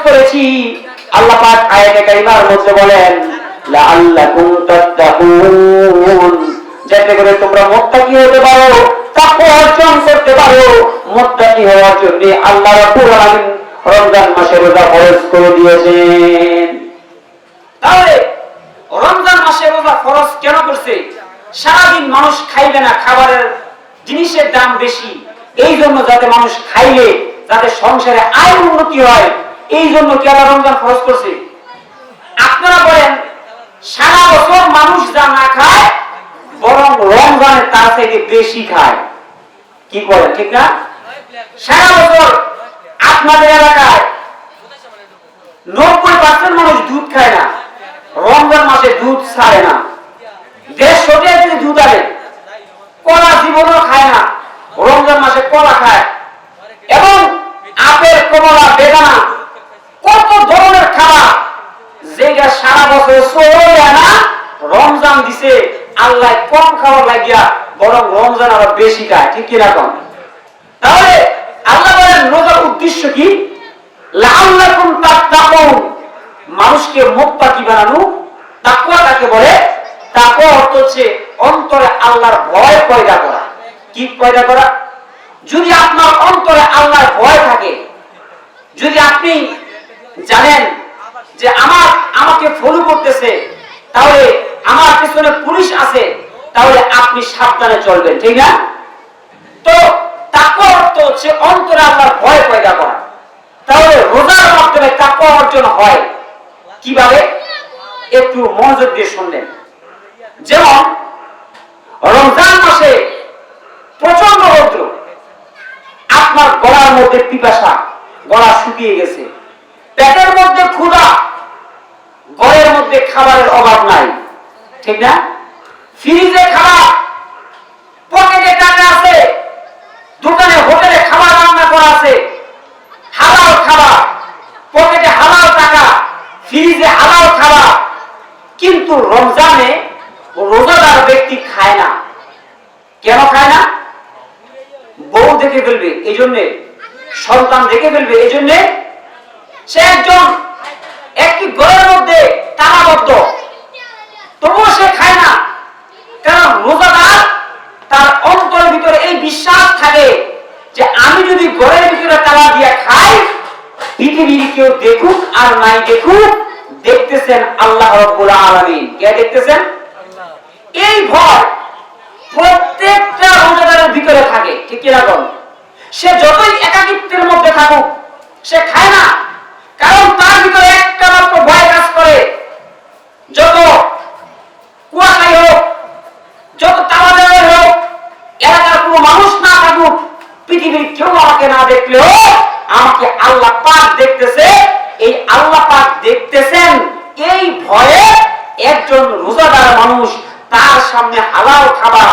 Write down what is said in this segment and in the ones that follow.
করেছি। আল্লাহ পাক আয়াতে কারিমার মধ্যে বলেন লাআল্লাকুম তাত্তাকুন, যাতে করে তোমরা মুত্তাকি হতে পারো, তাকওয়া অর্জন করতে পারো। মুত্তাকি হওয়ার জন্য আল্লাহ রাব্বুল আলামিন রমজান মাসে রোজা ফরজ করে দিয়েছেন। তাহলে রমজান মাসে রোজা ফরজ কেন করছে? সারাদিন মানুষ খাইবে না, খাবারের জিনিসের দাম বেশি, এই জন্য যাতে মানুষ খাইলে যাতে সংসারে আয় উন্নতি হয়, এই জন্য কি আল্লাহ রমজান ফরজ করছে? আপনারা বলেন সারা বছর মানুষ যা না খায় বরং রমজানে তার থেকে বেশি খায়, কি বলেন ঠিক না? সারা বছর আপনাদের এলাকায় 90% মানুষ দুধ খায় না, রমজান মাসে দুধ ছাড়ে না। 150 টাকা দুধ আনে, কলা জীবনও খায় না, রমজান মাসে কলা খায়। এবং আপেল, কমলা, বেদানা, কত ধরনের খাবার যেটা সারা বছর চলে না, রমজান দিছে আল্লাহ কম খাবার লাগিয়া বরং রমজান আরো বেশি খায়, ঠিক কিরকম? তাহলে আল্লাহ বলেন রোজার উদ্দেশ্য কি? লাআল্লাকুম তাত্তাকুন, মানুষকে মুত্তাকি বানানো। তাকওয়া কাকে বলে? তাকওয়া অর্থ হচ্ছে অন্তরে আল্লাহর ভয় পয়দা করা। কি পয়দা করা? যদি আপনার অন্তরে আল্লাহর ভয় থাকে, যদি আপনি জানেন যে আমাকে ফলো করতেছে, তাহলে আমার পিছনে পুলিশ আছে, তাহলে আপনি সাবধানে চলবেন, ঠিক না? তো তাকওয়া অর্থ হচ্ছে অন্তরে আল্লাহর ভয় পয়দা করা। তাহলে রোজার মাধ্যমে তাকওয়া অর্জন হয় কিভাবে? একটু মনোযোগ দিয়ে শুনলেন। যেমন রমজান মাসে প্রচন্ড রৌদ্র, আপনার গলার মধ্যে পিপাসা, গলা শুকিয়ে গেছে, পেটের মধ্যে ক্ষুধা, ঘরের মধ্যে খাবারের অভাব নাই, ঠিক না? ফ্রিজে খাবার, পকেটে টাকা আছে, দোকানে হোটেলে খাবার রান্না করা আছে, হালাল খাবার, পকেটে হালাল টাকা, ফ্রিজে হালাল খাবার। কিন্তু রমজানে রোজাদার ব্যক্তি খায় না। কেন খায় না? বউ দেখে ফেলবে এই জন্যে, সন্তান দেখে ফেলবে এই জন্যে, সে একটি ঘরের মধ্যে তালাবদ্ধ, তবুও সে খায় না। কারণ রোজাদার তার অন্তরের ভিতরে এই বিশ্বাস থাকে যে আমি যদি ঘরের ভিতরে তালা দিয়ে খাই, পৃথিবীর কেউ দেখুক আর নাই দেখুক, দেখতেছেন আল্লাহ রাব্বুল আলামিন। কে দেখতেছেন? এই ভয় প্রত্যেকটা রোজাদারের ভিতরে থাকে, ঠিক কি না? সে যতই একাকিত্বের মধ্যে থাকুক, সে খায় না, কারণ তার ভিতরে একটা মাত্র ভয় কাজ করে। যত কুয়াশাই হোক, যত তালা দেওয়াই হোক, এলাকার কোনো মানুষ না থাকুক, পৃথিবীর কেউ আমাকে না দেখলেও আমাকে আল্লাহ পাক দেখতেছে। এই আল্লাহ পাক দেখতেছেন, এই ভয়ে একজন রোজাদার মানুষ তার সামনে হালাল খাবার,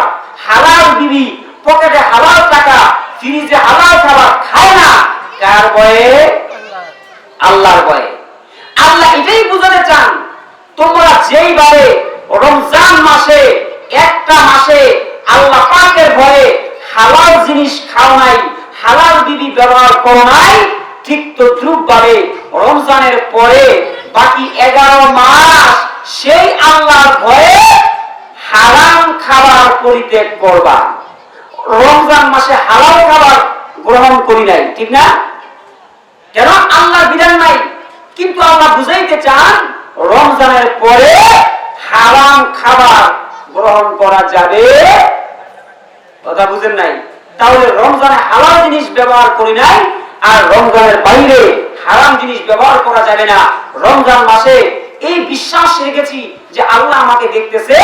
হালাল বিবি, পকেটে হালাল টাকা, ফ্রিজে হালাল খাবার খায় না। কার ভয়ে? আল্লাহর ভয়ে। আল্লাহ এটাই বুঝাতে চান, তোমরা যেইভাবে রমজান মাসে একটা মাসে আল্লাহ পাকের ভয়ে হালাল জিনিস খাও নাই, হালাল বিবি ব্যবহার করো নাই, ঠিক তদ্রুপ ভাবে রমজানের পরে বাকি 11 মাস সেই আল্লাহর ভয়ে হারাম খাবার পরিত্যাগ করবা। রমজান মাসে হালাল খাবার গ্রহণ করি নাই, ঠিক না? কেন? আল্লাহর বিধান নাই, কিন্তু আল্লাহ বুঝাইতে চান রমজানের পরে হারাম খাবার গ্রহণ করা যাবে। কথা বুঝেন নাই? তাহলে রমজানে হালাল জিনিস ব্যবহার করি নাই, আর রমজানের বাইরে হারাম জিনিস ব্যবহার করা যাবে না। রমজান মাসে এই বিশ্বাস রেখেছি যে আল্লাহ আমাকে দেখতেছে।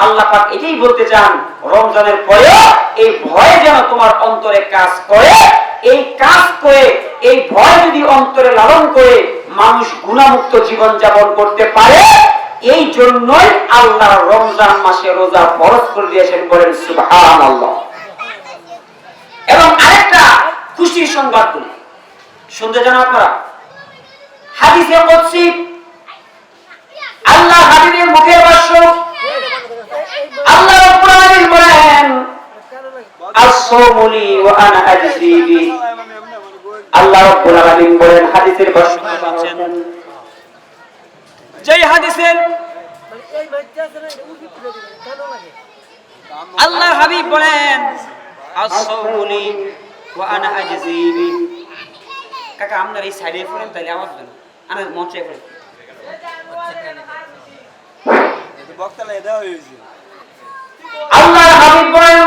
আল্লাহ পাক এটাই বলতে চান, রমজানের পরে এই ভয় যেন তোমার অন্তরে কাজ করে। এই কাজ করে, এই ভয় যদি অন্তরে লালন করে মানুষ গুনাহমুক্ত জীবন যাপন করতে পারে, এই জন্যই আল্লাহ রমজান মাসে রোজা ফরজ করে দিয়েছেন। বলেন সুবহানাল্লাহ। এবং আরেকটা খুশির সংবাদ বলি, শুনতে চান আপনারা? হাদিসে কুদসি, আল্লাহ হাবিবের মুখের ভাষ্য, আল্লাহ রাব্বুল আলামিন বলেন, আস-সাওমু লি ওয়া আনা আজজি বি। আল্লাহ রাব্বুল আলামিন বলেন হাদিসের ভাষ্য পাচ্ছেন, যেই হাদিসের আল্লাহ হাবিব বলেন আসসাউলি ওয়া আনা আজজিবি। কাকা আপনার এই সাইডে পড়েন তাইলে আওয়াজ দেন, আমার মঞ্চে পড়েন। আল্লাহ হাবিব বলেন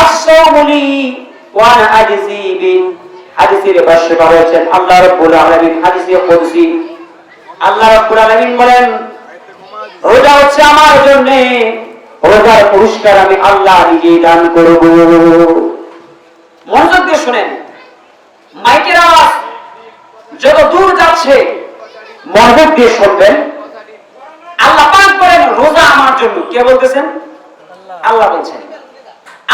আসসাউলি ওয়া আনা আজজিবি। হাদিসের ভাষ্য পাচ্ছেন আল্লাহ রাব্বুল আলামিন হাদিসে কুদসি আল্লাহ রাব্বুল আলামিন বলেন রোজা হচ্ছে আমার জন্য, রোজার পুরস্কার আমি আল্লাহ নিজেই দান করব। মনোযোগ দিয়ে শুনেন, মাইকের আওয়াজ যত দূর যাচ্ছে মনোযোগ দিয়ে শুনবেন। আল্লাহ পাক বলেন রোজা আমার জন্য। কে বলতেছেন? আল্লাহ বলছেন।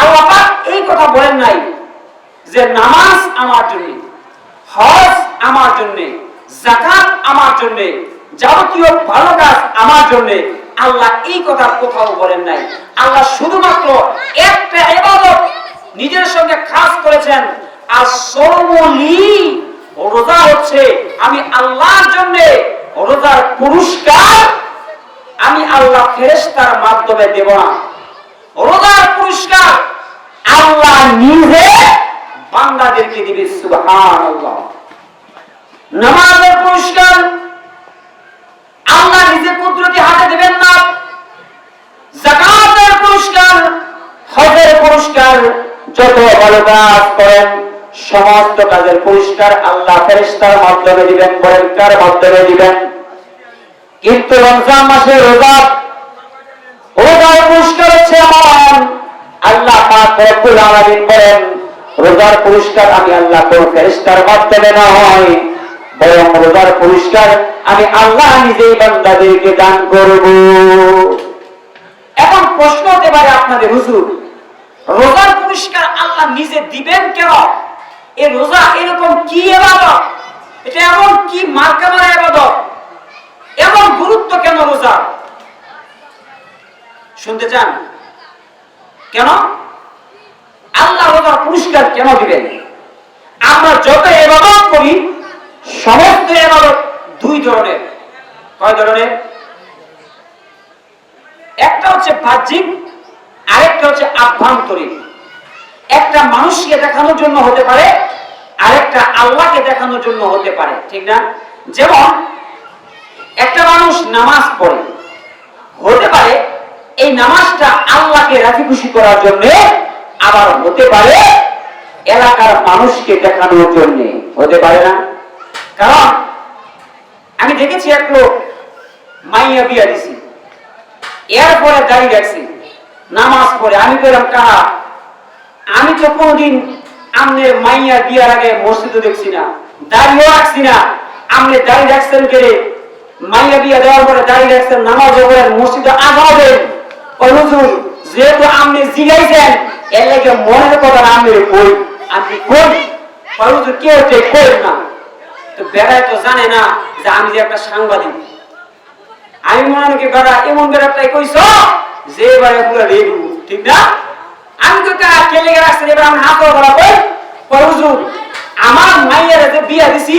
আল্লাহ পাক এই কথা বলেন নাই যে নামাজ আমার জন্য, হজ আমার জন্য, যাকাত আমার জন্য, যাবতীয় ভালো কাজ আমার জন্য। আল্লাহ এই কথা কোথাও বলেন নাই। আল্লাহ শুধুমাত্র একটা ইবাদত নিজের সঙ্গে খাস করেছেন, as-sawmu li, রোজা হচ্ছে আমি আল্লাহর জন্য, রোজার পুরস্কার আমি আল্লাহ ফেরেশতার মাধ্যমে দেব না। রোজার পুরস্কার আল্লাহ নিজে বান্দাদেরকে দিবে। সুবহানাল্লাহ। নামাজের পুরস্কার আল্লাহ নিজে কুদরতি হাতে দিবেন না। যাকাতের পুরস্কার, হজের পুরস্কার, যত ভালো কাজ করেন সমস্ত কাজের পুরস্কার আল্লাহ ফেরেশতার মাধ্যমে দিবেন। বলেন কার মাধ্যমে দিবেন? কিন্তু রমজান মাসে রোজার পুরস্কার হচ্ছে আমার। আল্লাহ পাক রব্বুল আলামিন বলেন রোজার পুরস্কার আমি আল্লাহ কোন ফেরেশতার মাধ্যমে নয়, বরং রোজার পুরস্কার আমি আল্লাহ নিজেই বান্দাদেরকে দান করব। এখন প্রশ্ন হতে পারে আপনাদের, হুজুর রোজার পুরস্কার আল্লাহ নিজে দিবেন কেন? এই রোজা এরকম কি ইবাদত? এটা এমন কি মার্কা মারা ইবাদত? এমন গুরুত্ব কেন রোজা? শুনতে চান কেন আল্লাহ রোজার পুরস্কার কেন দিবেন? আমরা যত ইবাদত করি সমস্ত ইবাদত দুই ধরনের। কয় ধরনের? একটা হচ্ছে বাহ্যিক, আরেকটা হচ্ছে আভ্যন্তরীণ। একটা মানুষকে দেখানোর জন্য হতে পারে, আরেকটা আল্লাহকে দেখানোর জন্য হতে পারে, ঠিক না? যেমন একটা মানুষ নামাজ পড়ে, হতে পারে এই নামাজটা আল্লাহকে রাজি খুশি করার জন্য, আবার হতে পারে এলাকার মানুষকে দেখানোর জন্য। হতে পারে না? কারণ আমি দেখেছি এক লোক মাইয়া বিয়া দিছি, এরপরে দাঁড়িয়ে রাখছি, নামাজ পড়ে। আমি বললাম কারা? আমি তো কোনদিন আমনের মাইয়া বিয়ার আগে মসজিদে দেখছি না, দাঁড়িয়েও রাখছি না। আমনে দাঁড়িয়ে রাখছেন কে? মাইয়া বিয়া দেওয়ার পরে দাঁড়িয়ে রাখছেন, নামাজ পড়েন, মসজিদে আগাও দেন। হুজুর যেহেতু আপনি জিগাইছেন এর লাগে মনের কথা আমি কই, আমি কই হুজুর কে হচ্ছে কই না। তো বেড়ায় তো জানে না যে আমি যে একটা সাংবাদিক। আমি মনে করি বেড়া এমন বেড়াটাই কইছ যে এবারে পুরো রেডু, ঠিক না? আমি তো কেলে রাখছেন, এবার আমি হাত ধরা কই হুজুর আমার মাইয়ার যে বিয়া দিছি,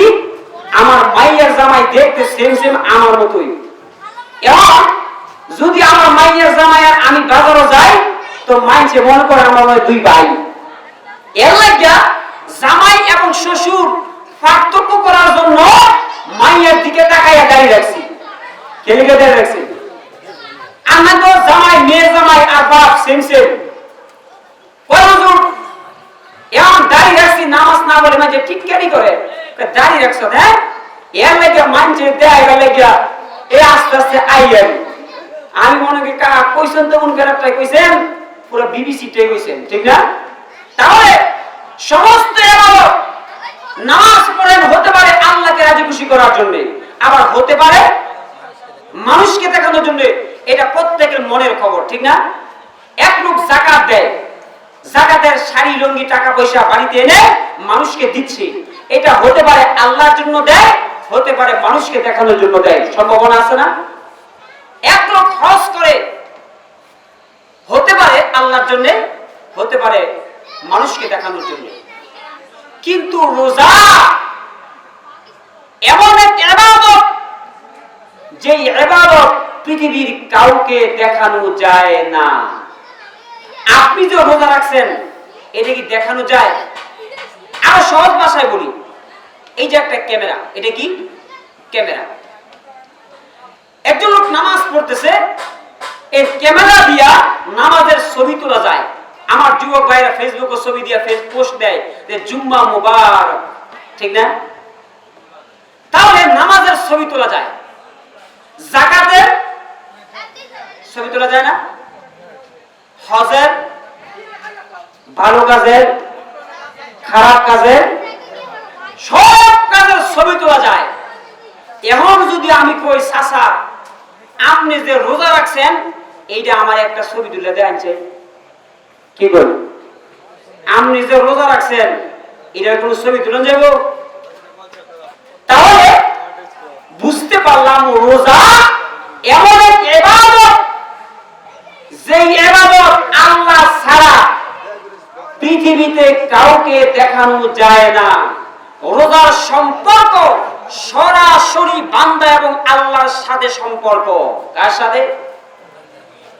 আমার মাইয়ার জামাই দেখতে সেম সেম আমার মতোই। এবং যদি আমার মাইয়ার জামাই আর আমি বাজারও যাই তো মাইনছে মনে করে আমার দুই ভাই। এর লাগিয়া জামাই এবং শ্বশুর পার্থক্য করার জন্য মাইয়ার দিকে তাকাইয়া দাঁড়িয়ে রাখছি। কেলিকে দাঁড়িয়ে রাখছি? আমরা তো জামাই, মেয়ের জামাই আর বাপ সেম সেম। এমন দাঁড়িয়ে রাখছি, নামাজ না বলে মাঝে টিটকারি করে দাঁড়িয়ে রাখছ। হ্যাঁ, এর লাগিয়া মানছে দেয় লাগিয়া এ আস্তে আস্তে আইয়াই। আমি মনে করি কাকা কইছেন তখন বেড়াটাই কইছেন, পুরো বিবিসিটাই কইছেন, ঠিক না? তাহলে সমস্ত ইবাদত নামাজ পড়েন হতে পারে আল্লাহকে রাজি খুশি করার জন্য, আবার হতে পারে মানুষকে দেখানোর জন্য। এটা প্রত্যেকের মনের খবর, ঠিক না? এক লোক যাকাত দেয়, যাকাতের শাড়ি লুঙ্গি টাকা পয়সা বাড়িতে এনে মানুষকে দিচ্ছে, এটা হতে পারে আল্লাহর জন্য দেয়, হতে পারে মানুষকে দেখানোর জন্য দেয়। সম্ভাবনা আছে না? এক লোক হজ করে, হতে পারে আল্লাহর জন্য, হতে পারে মানুষকে দেখানোর জন্য। কিন্তু রোজা এমন এক ইবাদত, যে ইবাদত পৃথিবীর কাউকে দেখানো যায় না। আপনি যে রোজা রাখছেন এটা কি দেখানো যায়? আরো সহজ ভাষায় বলি, এই যে একটা ক্যামেরা, এটা কি ক্যামেরা। একজন লোক নামাজ পড়তেছে, এই ক্যামেরা দিয়া নামাজের ছবি তোলা যায়। আমার যুবক ভাইরা ফেসবুকে ছবি দিয়া পোস্ট দেয় যে জুম্মা মুবারক, ঠিক না? তাহলে নামাজের ছবি তোলা যায়, যাকাতের ছবি তোলা যায় না, হজের, ভালো কাজের, খারাপ কাজের, সব কাজের ছবি তোলা যায়। এখন যদি আমি কই চাচা আপনি যে রোজা রাখছেন এইটা আমার একটা ছবি তুলে দেন, কি বল? আপনি যে রোজা রাখছেন এটার কোন ছবি তুলে যাব? তাহলে বুঝতে পারলাম রোজা এমন এক ইবাদত, যে ইবাদত আল্লাহ ছাড়া পৃথিবীতে কাউকে দেখানো যায় না। রোজার সম্পর্ক সরাসরি বান্দা এবং আল্লাহর সাথে সম্পর্ক। কার সাথে?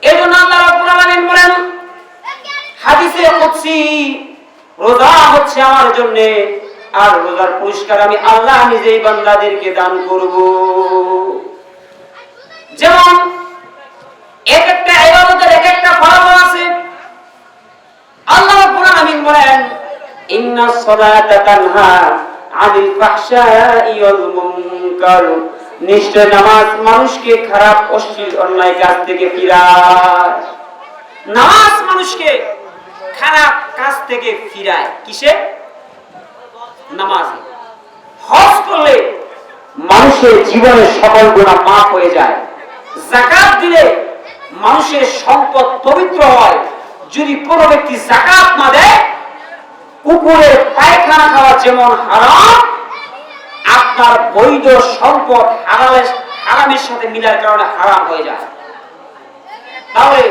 এজন্য আল্লাহ রাব্বুল আলামিন বলেন হাদিসে কুদসি, রোজা হচ্ছে আমার জন্য, আর রোজার পুরস্কার আমি আল্লাহ নিজেই বান্দাদেরকে দান করব। যেমন এক একটা ইবাদতের এক একটা ফলাফল আছে। আল্লাহ রাব্বুল আলামিন বলেন ইন্নাস সালাতা তানহা আনিল ফাহশাই ওয়াল মুনকার, নিশ্চয় নামাজ মানুষকে খারাপ অশ্লীল অন্যায় কাজ থেকে ফিরায়। নামাজ মানুষকে খারাপ কাজ থেকে ফিরায়। কিসে? নামাজে। হজ করলে মানুষের জীবনের সকল গুনাহ মাফ হয়ে যায়। যাকাত দিলে মানুষের সম্পদ পবিত্র হয়। যদি কোনো ব্যক্তি যাকাত না দেয়, কুকুরের পায়খানা খাওয়া যেমন হারাম, আপনার বৈধ সম্পদ হারামের সাথে মিলার কারণে হারাম হয়ে যায়। তাহলে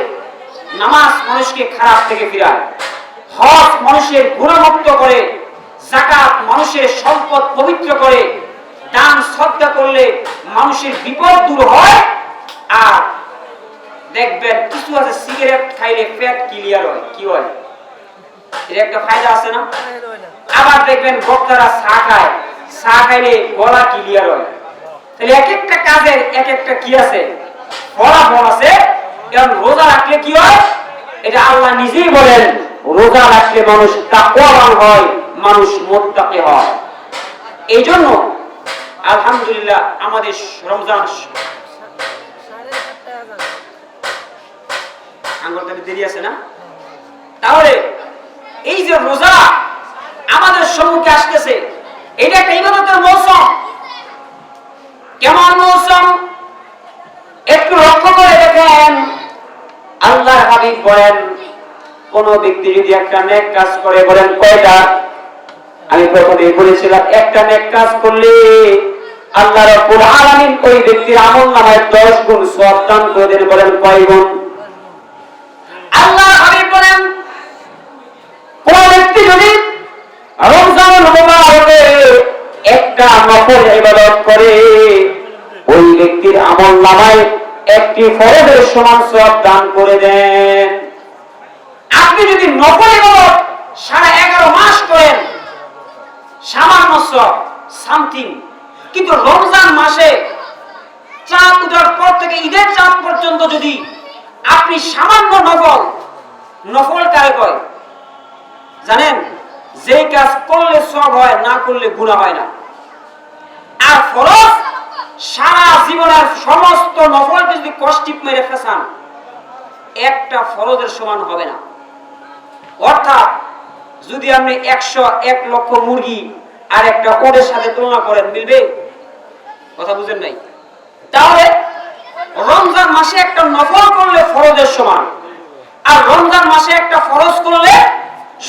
নামাজ মানুষকে খারাপ থেকে ফিরায়, হজ মানুষের গুনাহমুক্ত করে, যাকাত মানুষের সম্পদ পবিত্র করে, দান সদকা করলে মানুষের বিপদ দূর হয়। আর দেখবেন কিছু আছে সিগারেট খাইলে পেট ক্লিয়ার হয়। কি হয়? এর একটা ফায়দা আছে না? আবার দেখবেন বক্তারা চা খাইলে গলা ক্লিয়ার হয়। তাহলে এক একটা কাজের এক একটা কি আছে, ফলাফল আছে। এবং রোজা রাখলে কি হয়? এটা আল্লাহ নিজেই বলেন, রোজা রাখলে মানুষ তাকওয়াবান হয়, মানুষ মুত্তাকি হয়। এই জন্য আলহামদুলিল্লাহ আমাদের রমজান আঙ্গুলটা দেরি আছে না? তাহলে এই যে রোজা আমাদের সম্মুখে আসতেছে, এটা একটা ইবাদতের মৌসুম। কেমন মৌসুম? একটু লক্ষ্য করে দেখেন। আল্লাহর হাবিব বলেন কোন ব্যক্তি যদি একটা নেক কাজ করে, বলেন কয়টা? আমি প্রথমেই বলেছিলাম একটা নেক কাজ করলে আল্লাহ রাব্বুল আলামিন ওই ব্যক্তির আমলনামায় 10 গুণ সওয়াব দান করে দেন। বলেন কয় গুণ? আল্লাহর হাবিব বলেন কোন ব্যক্তি যদি রমজানুল মুবারকে একটা নফল ইবাদত করে, ওই ব্যক্তির আমলনামায় একটি ফরজের সমান সওয়াব দান করে দেন। আপনি যদি নফল ইবাদত 11.5 মাস করেন, সামান্য সওয়াব সামথিং। কিন্তু রমজান মাসে চাঁদ ওঠার পর থেকে ঈদের চাঁদ পর্যন্ত যদি আপনি সামান্য নফল কারে কয় জানেন? যেই কাজ করলে সওয়াব হয়, না করলে গুনাহ হয় না। আর ফরজ সারা জীবনের সমস্ত নফল যদি কষ্টিপ মেরে ফেসান, একটা ফরজের সমান হবে না। অর্থাৎ যদি আপনি 101 লক্ষ মুরগি আর একটা ওটের সাথে তুলনা করেন, মিলবে? কথা বুঝেন নাই? তাহলে রমজান মাসে একটা নফল করলে ফরজের সমান, আর রমজান মাসে একটা ফরজ করলে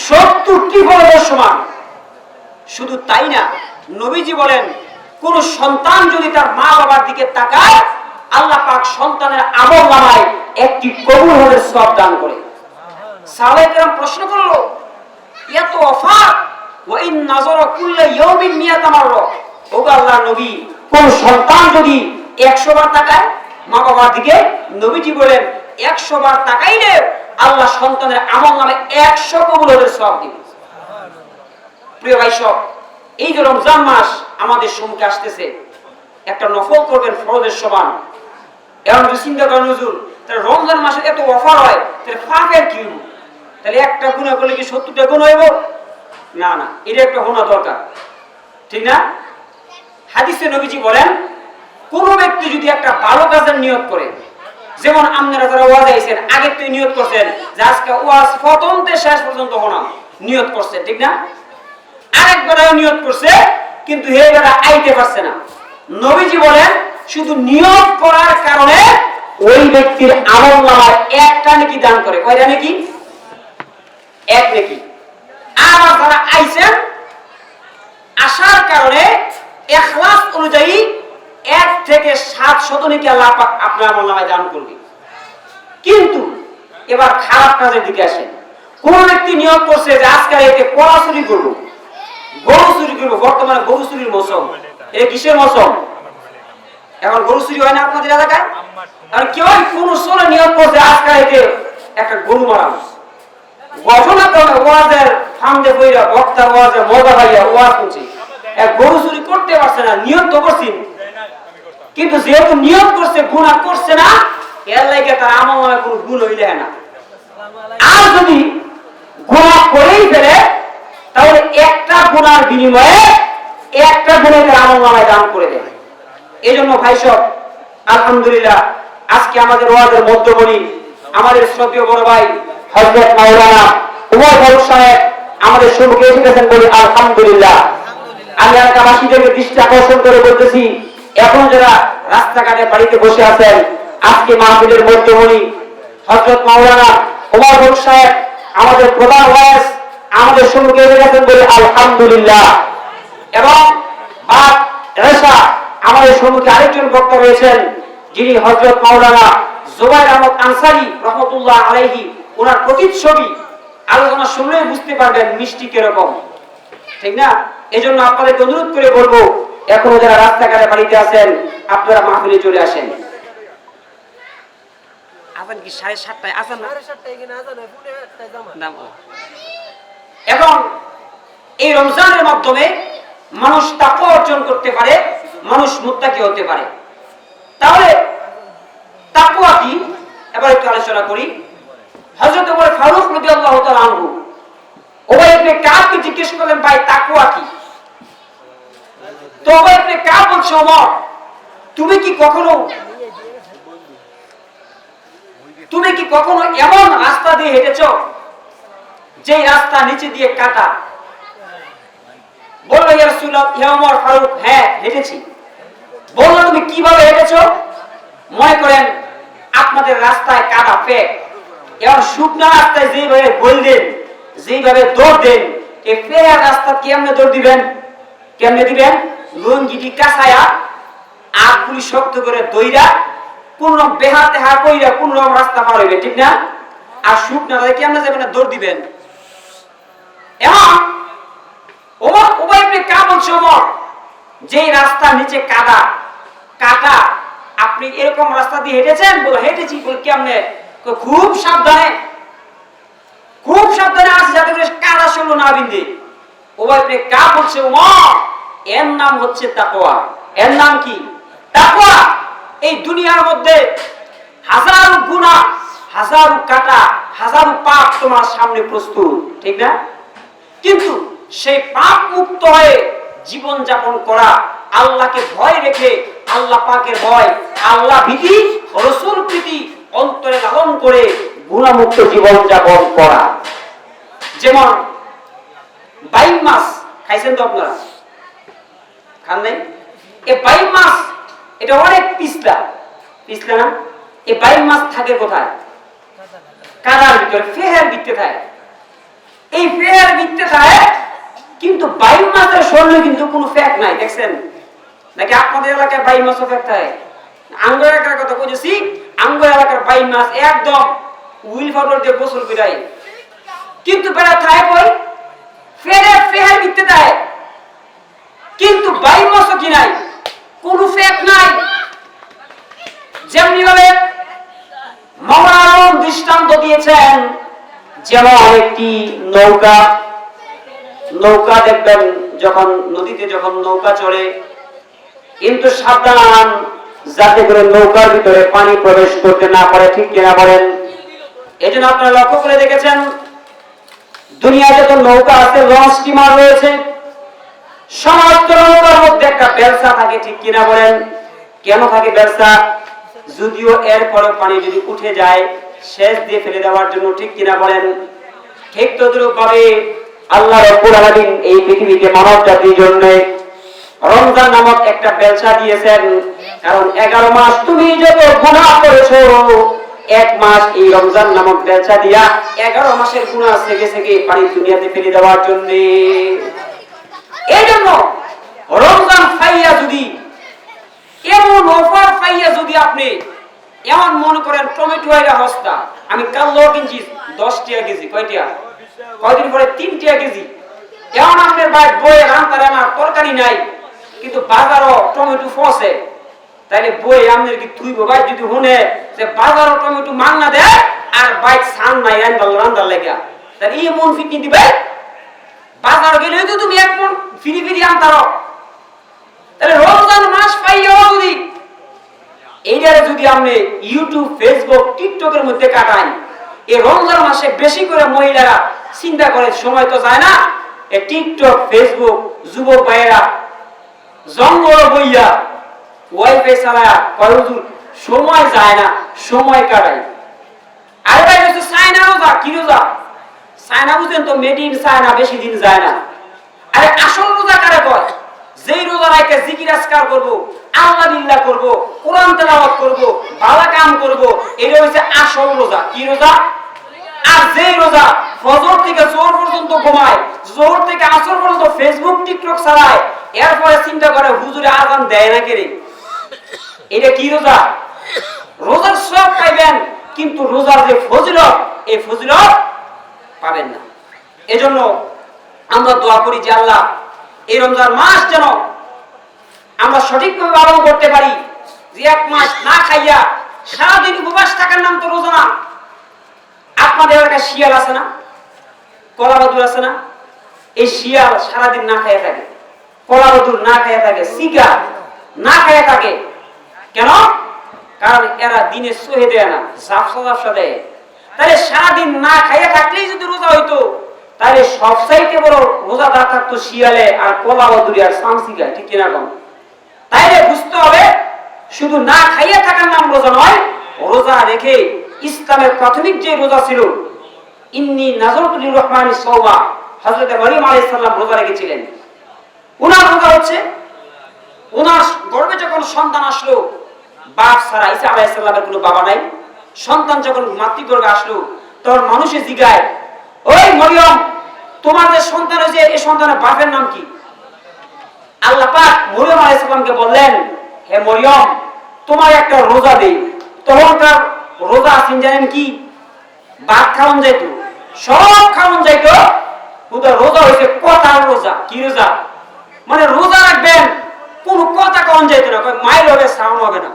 70টি ফরজের সমান। শুধু তাই না, নবীজি বলেন কোন সন্তান যদি তার মা বাবার দিকে তাকায়, আল্লাহ পাক সন্তানের আমলনামায় একটি কবুল হজের সওয়াব দান করে। সাহাবায়ে কেরাম প্রশ্ন করলো, এত অফার ওয়া ইন নাযারা কুল্লা ইয়াউমিন মিয়াতা মাররা, ও আল্লাহর নবী, কোন সন্তান যদি 100 বার তাকায় মা বাবার দিকে, নবীজি বলেন 100 বার তাকাইলে আল্লাহ সন্তানের আমলনামে 100 কবুলের সওয়াব দিবেন। প্রিয় ভাই সব, এই যে রমজান মাস আমাদের সম্মুখে আসতেছে, একটা নফল করবেন ফরজের সমান। এখন যদি চিন্তা করেন হুজুর, তাহলে রমজান মাসে এত অফার হয়, তাহলে পাপের কি হইব? তাহলে একটা গুনাহ করলে কি 70টা গুনাহ হইব? না না, এটা একটা হোনা দরকার, ঠিক না? হাদিসে নবীজি বলেন, কোন ব্যক্তি যদি একটা ভালো কাজের নিয়ত করে, যেমন আপনারা যারা ওয়াজ আইছেন, আগে তো নিয়ত করছেন যে আজকে ওয়াজ প্রথম থেকে শেষ পর্যন্ত হলাম, নিয়ত করছেন, ঠিক না? আরেকবারও নিয়ত করছে, কিন্তু এইবারে আইতে পারছে না। নবীজি বলেন, শুধু নিয়ত করার কারণে ওই ব্যক্তির আমলনামায় একটা নেকি দান করে। কয়টা নেকি? এক নেকি। আর যারা আইছেন, আসার কারণে ইখলাস অনুযায়ী 1 থেকে 700 নেকি আল্লাহ পাক আপনার আমলনামায় দান করবে। কিন্তু এবার খারাপ কাজের দিকে আসেন। কোন ব্যক্তি নিয়ত করছে যে আজকে এতে কলা চুরি করবো, গরু চুরি করবো। বর্তমানে গরু চুরির মৌসুম। এটা কিসের মৌসুম? এখন গরু চুরি হয় না আপনাদের এলাকায়? আর কেউ কোন সোলে নিয়ত করছে আজকে এতে একটা গরু মারা, ঘটনা ক্রমে ওয়াজের ফান্দে বইরা বক্তা ওয়াজের মজা পাইয়া ওয়াজ করছে, এক গরু চুরি করতে পারছে না, নিয়ত তো করছেন, কিন্তু যেহেতু নিয়ত করছে গুনাহ করছে না, এর লাগে তার আমলনামায় কোনো গুণ হইলে না। আর যদি গুনাহ করেই ফেলে, তাহলে একটা গুনার বিনিময়ে একটা গুণের আমলনামায় দান করে দেয়। এই জন্য ভাই সব, আলহামদুলিল্লাহ, আজকে আমাদের ওয়াজের মধ্যমণি আমাদের শ্রদ্ধেয় বড় ভাই হযরত মাওলানা ওমর ফারুক সাহেব আমাদের সম্মুখে এসে গেছেন, বলি আলহামদুলিল্লাহ। আমি এলাকাবাসীদেরকে দৃষ্টি আকর্ষণ করে বলতেছি, এখন যারা রাস্তাঘাটে বাড়িতে বসে আছেন, আজকে মাহফিলের মধ্যমণি হযরত মাওলানা ওমর ফারুক সাহেব আমাদের প্রধান ওয়াজ আমাদের সম্মুখে এসে গেছেন, বলি আলহামদুলিল্লাহ। এবং বাদ এশা আমাদের সম্মুখে আরেকজন বক্তা রয়েছেন, যিনি হযরত মাওলানা জুবাইর আহমদ আনসারী রহমতুল্লাহ আলাইহি। ওনার প্রতিচ্ছবি আলোচনা শুনলে বুঝতে পারবেন মিষ্টি কিরকম, ঠিক না? এই জন্য আপনাদেরকে অনুরোধ করে বলবো, এখনো যারা রাস্তাঘাটে বাড়িতে আছেন, আপনারা মাহফিলে চলে আসেন। আজান কি 7:30টায়? আজান না, 7:30টায় এখানে আজান হয়, 8:30টায় জামাত। এখন এই রমজানের মাধ্যমে মানুষ তাকওয়া অর্জন করতে পারে, মানুষ মুত্তাকি হতে পারে। তাহলে তাকওয়া কি এবার একটু আলোচনা করি। হযরত ওমর ফারুক রাদিয়াল্লাহু তাআলা আনহু উবাই ইবনে কাবকে জিজ্ঞেস করলেন, ভাই তাকওয়া কি? তো উবাই ইবনে কাব বলছে, ওমর তুমি কি কখনো এমন রাস্তা দিয়ে হেঁটেছো যে রাস্তা নিচে দিয়ে কাটা? বললো, ইয়া রাসূলুল্লাহ, ইয়া ওমর ফারুক, হ্যাঁ হেঁটেছি। বললো, তুমি কিভাবে হেঁটেছো? মনে করেন আপনাদের রাস্তায় কাদা পেক, এবার শুকনো রাস্তায় যেভাবে বললেন, যেভাবে দৌড় দেন, এই পেয়ার রাস্তা কেমনে দৌড় দিবেন? কেমনে দিবেন? লুঙ্গিটি কাছায়া আর পুলিশ শক্ত করে দইরা কোন বেহাতে হা কইরা কোন রকম রাস্তা পার হইবে, ঠিক না? আর শুকনো রাস্তায় কেমনে যাবেন? দৌড় দিবেন। এখন উবাই ইবনে কাব বলছে, ওমর যে রাস্তার নিচে কাদা কাটা, আপনি এরকম রাস্তা দিয়ে হেঁটেছেন? বলে হেঁটেছি। বলে কেমনে? খুব সাবধানে আসি, যাতে করে কাদা শোলো না বিন্দে। উবাই ইবনে কাব বলছে, ওমর এর নাম হচ্ছে তাকওয়া। এর নাম কি? তাকওয়া। এই দুনিয়ার মধ্যে হাজারো গুনাহ, হাজারো কাটা, হাজারো পাপ তোমার সামনে প্রস্তুত, ঠিক না? কিন্তু সেই পাপ মুক্ত হয়ে জীবন যাপন করা, আল্লাহকে ভয় রেখে, আল্লাহ পাকের ভয়, আল্লাহ ভীতি, রাসূল প্রীতি অন্তরে লালন করে গুনাহমুক্ত জীবন যাপন করা। যেমন বাইম মাছ খাইছেন তো আপনারা? খান নাই? এই বাইম মাছ এটা অনেক পিছলা না? এই বাইম মাছ থাকে কোথায়? কাদার ভিতরে, ফেহের ভিতরে থাকে। এই ফেহের ভিতরে থাকে, কিন্তু বাইম মাছের শরীরে কিন্তু কোনো ফ্যাট নাই, দেখছেন নাকি? আপনাদের এলাকায় বাইম মাছও ফ্যাট থাকে? আঙ্গুর এলাকার কথা বলেছি, আঙ্গুর এলাকার বাইম মাছ একদম উইল ফাউডার দিয়ে গোসল করাই, কিন্তু বেড়া থাকে কই? ফেরে ফেহার দিতে দেয়, কিন্তু 22 মাসও কি নাই, কোনো ফেক নাই। যেমনি ভাবে মওলানা দৃষ্টান্ত দিয়েছেন, যেমন একটি নৌকা দেখবেন যখন নদীতে যখন নৌকা চড়ে, কিন্তু সাবধান যাতে করে নৌকার ভিতরে পানি প্রবেশ করতে না পারে, ঠিক কিনা বলেন? এই জন্য আপনারা লক্ষ্য করে দেখেছেন দুনিয়ায় যত নৌকা আছে, লঞ্চ স্টিমার রয়েছে, সমস্ত নৌকার মধ্যে একটা বেলসা থাকে, ঠিক কিনা বলেন? কেন থাকে বেলসা? যদিও এরপরে পানি যদি উঠে যায় শেষ দিয়ে ফেলে দেওয়ার জন্য, ঠিক কিনা বলেন? ঠিক তদ্রূপ ভাবে আল্লাহ রাব্বুল আলামিন এই পৃথিবীতে মানব জাতির জন্য রমজান নামক একটা বেলসা দিয়েছেন। কারণ 11 মাস তুমি যত গুনাহ করেছো, এক মাস এই রমজান নামক বেলসা দিয়া 11 মাসের গুনাহ থেকে থেকে পানি দুনিয়াতে ফেলে দেওয়ার জন্য। এই জন্য রমজান ফাইয়া যদি এমন অফার পাইয়া যদি আপনি এমন মনে করেন টমেটো এর হস্তা আমি কালো কিনছি 10 টাকা কেজি, কয়টা কয়দিন পরে 3 টাকা কেজি, এমন আপনার ভাই বই রান্তারে না তরকারি নাই, কিন্তু বাজারও টমেটো ফসে, তাইলে বই আপনার কি তুইব ভাই যদি শুনে যে বাজারও টমেটো মাংনা দেয় আর বাইক সান নাই রান্দার লেগা, তাহলে এই মন ফিটনি দিবে। বাজার গেলে তো তুমি এক মন ফিরি ফিরি আনতারো, তাহলে রমজান মাস পাইয়াও যদি এইটারে যদি আপনি ইউটিউব, ফেসবুক, টিকটকের মধ্যে কাটান, এই রমজান মাসে বেশি করে মহিলারা চিন্তা করে সময় তো যায় না, এই টিকটক, ফেসবুক, যুবক ভাইয়েরা জঙ্গল বইয়া ওয়াইফাই চালায়া কয়জুর সময় যায় না, সময় কাটায়। আর ভাই হচ্ছে চায়না রোজা, কি রোজা? চায়না বুঝেন তো, মেড ইন চায়না, বেশি দিন যায় না। আরে আসল রোজা কারে কয়? যেই রোজা রাখে জিকির আজকার করবো, আল্লাহ বিল্লাহ করবো, কোরআন তেলাওয়াত করবো, ভালো কাম করবো, এটা হচ্ছে আসল রোজা। কি রোজা? আর যেই রোজা ফজর থেকে জোহর পর্যন্ত ঘুমায়, জোহর থেকে আসর পর্যন্ত ফেসবুক, টিকটক চালায়, এরপরে চিন্তা করে হুজুরে আজান দেয় না কেরে, এটা কি রোজা? রোজার সব পাইবেন, কিন্তু রোজার যে ফজিলত, এই ফজিলত পাবেন না। এজন্য আমরা দোয়া করি যে আল্লাহ এই রমজান মাস যেন আমরা সঠিকভাবে পালন করতে পারি। যে এক মাস না খাইয়া সারাদিন উপবাস থাকার নাম তো রোজা না। আপনাদের এলাকায় শিয়াল আছে না, কলা বাদুর আছে না? এই শিয়াল সারাদিন না খাইয়া থাকে, কলা বাদুর না খাইয়া থাকে, শিকা না খাইয়া থাকে। কেন? কারণ এরা দিনে সহে দেয় না, ঝাপসা দেয়। তাহলে সারাদিন না খাইয়া থাকলেই যদি রোজা হইতো, তাহলে সবচাইতে বড় রোজাদার থাকতো শিয়ালে আর কলা বাদুরি আর সামসিকা, ঠিক কিনা কম? তাইলে বুঝতে হবে শুধু না খাইয়া থাকার নাম রোজা নয়, রোজা রেখে ইসলামের প্রাথমিক যে রোজা ছিল, ইন্নী নাযরতু লির-রহমানি সাওমা, হযরত মরিয়ম আলাইহিস সালাম রোজা রেখেছিলেন। ওনার রোজা হচ্ছে ওনার গর্ভে যখন সন্তান আসলো, বাপ ছাড়া, ঈসা আলাইহিস সালামের কোনো বাবা নাই, সন্তান যখন মাতৃগর্ভে আসলো, তখন মানুষে জিগায়, ওই মরিয়ম, তোমার যে সন্তান হয়েছে এই সন্তানের বাপের নাম কি? আল্লাহ পাক মরিয়ম আলাইহিস সালামকে বললেন, হে মরিয়ম, তোমার একটা রোজা দেই। তখনকার রোজা আছেন জানেন কি? ভাত খাওয়ান যাইতো, সব খাওয়ান যাইতো, কিন্তু রোজা হয়েছে কথার রোজা। কি রোজা? মানে রোজা রাখবেন, কোন কথা খাওয়ান যাইতো না, মাইল হবে, সাউন্ড হবে না,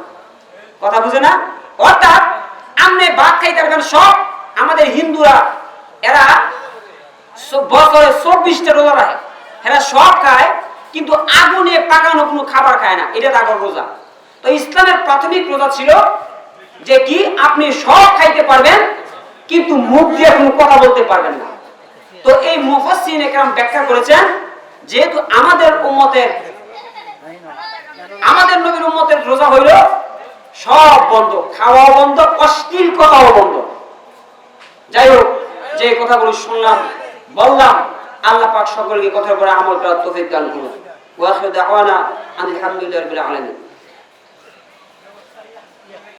কথা বুঝে না? অর্থাৎ আপনি ভাত খাইতে পারবেন সব। আমাদের হিন্দুরা এরা বছরে 24টা রোজা রাখে, এরা সব খায়, কিন্তু আগুনে পাকানো কোনো খাবার খায় না, এটা তাদের রোজা। তো ইসলামের প্রাথমিক রোজা ছিল যে কি, আপনি সব খাইতে পারবেন, কিন্তু মুখ দিয়ে কোনো কথা বলতে পারবেন না। তো এই মুফাসসিরিন একরাম ব্যাখ্যা করেছেন, যেহেতু আমাদের নবীর উম্মতের রোজা হইল সব বন্ধ, খাওয়াও বন্ধ, অশ্লীল কথাও বন্ধ। যাই হোক, যে কথাগুলো শুনলাম, বললাম, আল্লাহ পাক সকলকে কথার পরে আমল করার তৌফিক দান করুন। ওয়া আখিরু দাওয়ানা আলহামদুলিল্লাহি রাব্বিল আলামিন।